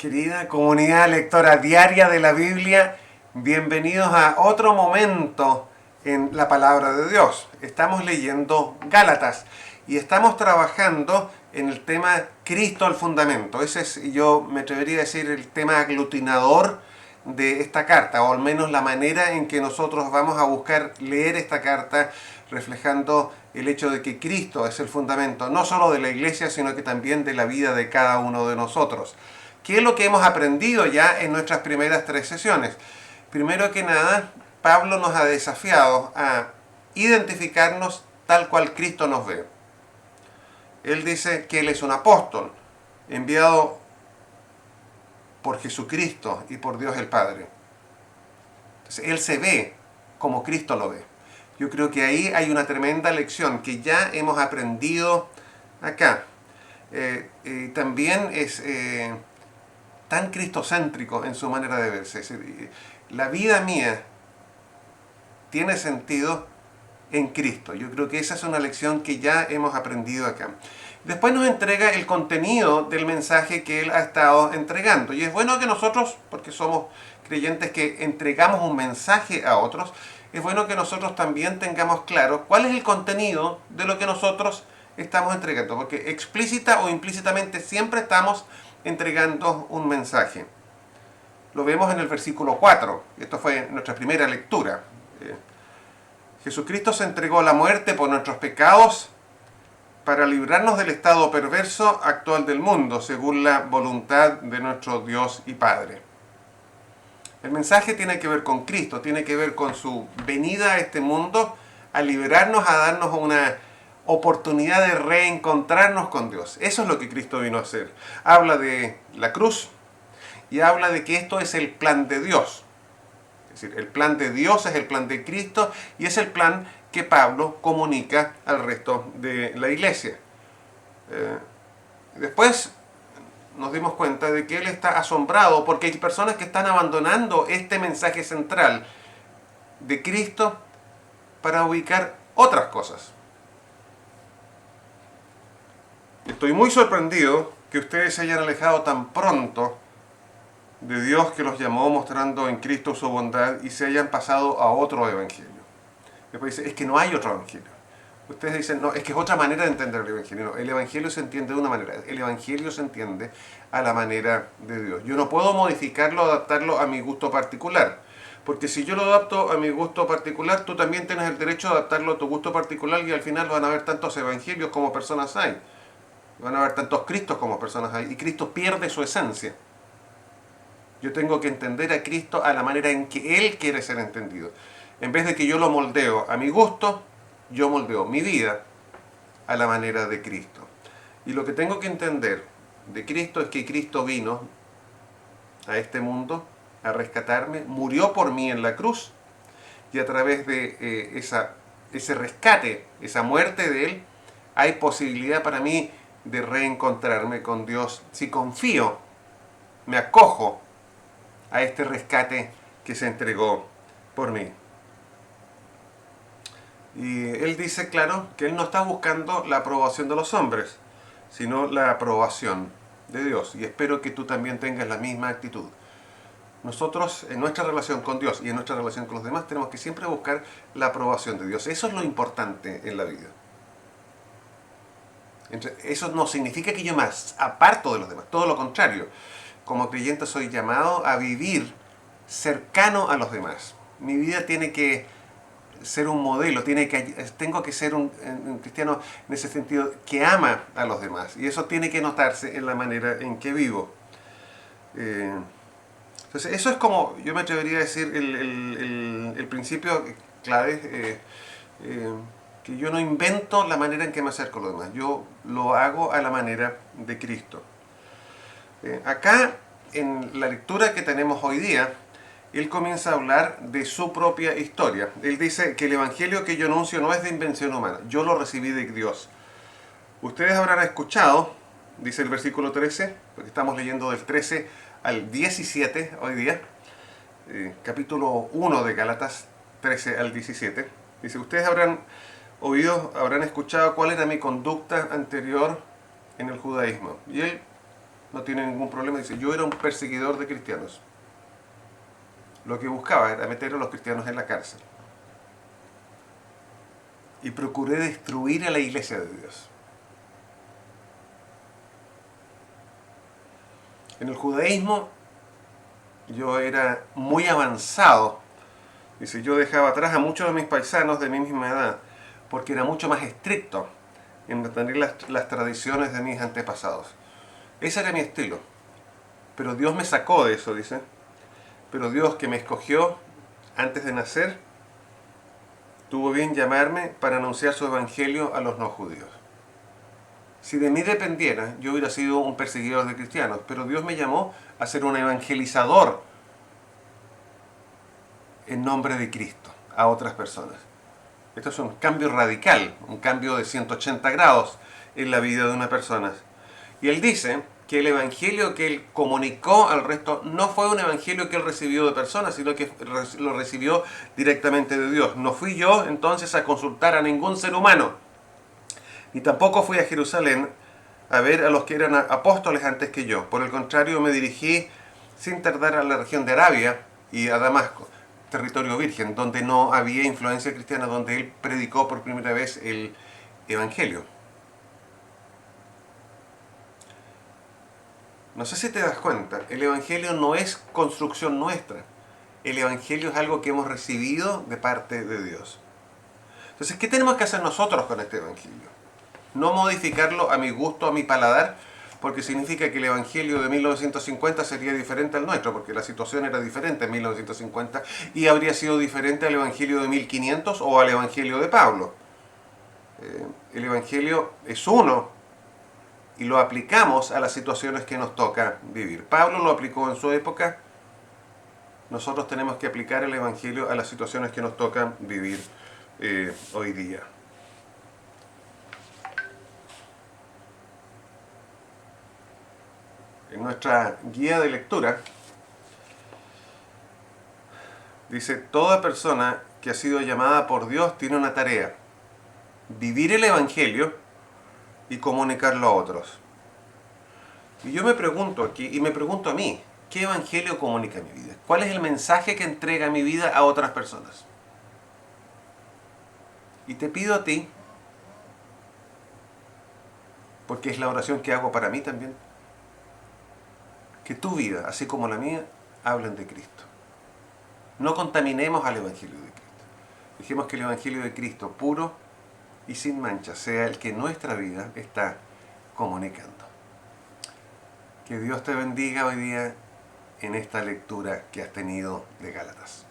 Querida comunidad lectora diaria de la Biblia, bienvenidos a otro momento en la palabra de Dios. Estamos leyendo Gálatas y estamos trabajando en el tema Cristo al fundamento. Ese es, yo me atrevería a decir, el tema aglutinador de esta carta, o al menos la manera en que nosotros vamos a buscar leer esta carta reflejando el hecho de que Cristo es el fundamento, no solo de la iglesia, sino que también de la vida de cada uno de nosotros. ¿Qué es lo que hemos aprendido ya en nuestras primeras 3 sesiones? Primero que nada, Pablo nos ha desafiado a identificarnos tal cual Cristo nos ve. Él dice que Él es un apóstol, enviado por Jesucristo y por Dios el Padre. Entonces, Él se ve como Cristo lo ve. Yo creo que ahí hay una tremenda lección que ya hemos aprendido acá. También es tan cristocéntrico en su manera de verse. Es decir, la vida mía tiene sentido en Cristo. Yo creo que esa es una lección que ya hemos aprendido acá. Después nos entrega el contenido del mensaje que Él ha estado entregando. Y es bueno que nosotros, porque somos creyentes que entregamos un mensaje a otros, es bueno que nosotros también tengamos claro cuál es el contenido de lo que nosotros estamos entregando. Porque explícita o implícitamente siempre estamos entregando un mensaje. Lo vemos en el versículo 4. Esto fue nuestra primera lectura. Jesucristo se entregó a la muerte por nuestros pecados para librarnos del estado perverso actual del mundo, según la voluntad de nuestro Dios y Padre. El mensaje tiene que ver con Cristo, tiene que ver con su venida a este mundo, a liberarnos, a darnos una oportunidad de reencontrarnos con Dios. Eso es lo que Cristo vino a hacer. Habla de la cruz y habla de que esto es el plan de Dios. Es decir, el plan de Dios es el plan de Cristo y es el plan que Pablo comunica al resto de la iglesia. Después nos dimos cuenta de que él está asombrado porque hay personas que están abandonando este mensaje central de Cristo para ubicar otras cosas. Estoy muy sorprendido que ustedes se hayan alejado tan pronto de Dios que los llamó mostrando en Cristo su bondad y se hayan pasado a otro evangelio. Después dice, es que no hay otro evangelio. Ustedes dicen, no, es que es otra manera de entender el evangelio. No, el evangelio se entiende de una manera. El evangelio se entiende a la manera de Dios. Yo no puedo modificarlo, adaptarlo a mi gusto particular. Porque si yo lo adapto a mi gusto particular, tú también tienes el derecho de adaptarlo a tu gusto particular y al final van a haber tantos evangelios como personas hay. Van a haber tantos Cristos como personas hay. Y Cristo pierde su esencia. Yo tengo que entender a Cristo a la manera en que Él quiere ser entendido. En vez de que yo lo moldeo a mi gusto, yo moldeo mi vida a la manera de Cristo. Y lo que tengo que entender de Cristo es que Cristo vino a este mundo a rescatarme, murió por mí en la cruz, y a través de ese rescate, esa muerte de Él, hay posibilidad para mí de reencontrarme con Dios si confío, me acojo a este rescate que se entregó por mí. Y él dice, claro, que él no está buscando la aprobación de los hombres, sino la aprobación de Dios. Y espero que tú también tengas la misma actitud. Nosotros, en nuestra relación con Dios y en nuestra relación con los demás, tenemos que siempre buscar la aprobación de Dios. Eso es lo importante en la vida. Eso no significa que yo me aparto de los demás, todo lo contrario. Como creyente soy llamado a vivir cercano a los demás. Mi vida tiene que ser un modelo, tengo que ser un cristiano en ese sentido que ama a los demás. Y eso tiene que notarse en la manera en que vivo. Entonces, eso es como, yo me atrevería a decir, el principio clave, que yo no invento la manera en que me acerco a los demás. Yo lo hago a la manera de Cristo. Acá, en la lectura que tenemos hoy día, él comienza a hablar de su propia historia. Él dice que el evangelio que yo anuncio no es de invención humana, yo lo recibí de Dios. Ustedes habrán escuchado, dice el versículo 13, porque estamos leyendo del 13 al 17 hoy día, capítulo 1 de Gálatas, 13 al 17. Dice, ustedes habrán escuchado cuál era mi conducta anterior en el judaísmo. Y él no tiene ningún problema. Dice, yo era un perseguidor de cristianos. Lo que buscaba era meter a los cristianos en la cárcel. Y procuré destruir a la iglesia de Dios. En el judaísmo yo era muy avanzado. Dice, yo dejaba atrás a muchos de mis paisanos de mi misma edad, porque era mucho más estricto en mantener las tradiciones de mis antepasados. Ese era mi estilo. Pero Dios me sacó de eso, dice. Pero Dios, que me escogió antes de nacer, tuvo bien llamarme para anunciar su evangelio a los no judíos. Si de mí dependiera, yo hubiera sido un perseguidor de cristianos, pero Dios me llamó a ser un evangelizador en nombre de Cristo a otras personas. Esto es un cambio radical, un cambio de 180 grados en la vida de una persona. Y él dice que el evangelio que él comunicó al resto no fue un evangelio que él recibió de personas, sino que lo recibió directamente de Dios. No fui yo entonces a consultar a ningún ser humano, ni tampoco fui a Jerusalén a ver a los que eran apóstoles antes que yo. Por el contrario, me dirigí sin tardar a la región de Arabia y a Damasco, territorio virgen, donde no había influencia cristiana, donde él predicó por primera vez el evangelio. No sé si te das cuenta, el evangelio no es construcción nuestra. El evangelio es algo que hemos recibido de parte de Dios. Entonces, ¿qué tenemos que hacer nosotros con este evangelio? No modificarlo a mi gusto, a mi paladar, porque significa que el evangelio de 1950 sería diferente al nuestro, porque la situación era diferente en 1950 y habría sido diferente al evangelio de 1500 o al evangelio de Pablo. El evangelio es uno y lo aplicamos a las situaciones que nos toca vivir. Pablo lo aplicó en su época, nosotros tenemos que aplicar el evangelio a las situaciones que nos tocan vivir hoy día. En nuestra guía de lectura dice, toda persona que ha sido llamada por Dios tiene una tarea: vivir el evangelio y comunicarlo a otros. Y yo me pregunto aquí, y me pregunto a mí, ¿qué evangelio comunica mi vida? ¿Cuál es el mensaje que entrega mi vida a otras personas? Y te pido a ti, porque es la oración que hago para mí también, que tu vida, así como la mía, hablen de Cristo. No contaminemos al evangelio de Cristo. Dejemos que el evangelio de Cristo, puro y sin mancha, sea el que nuestra vida está comunicando. Que Dios te bendiga hoy día en esta lectura que has tenido de Gálatas.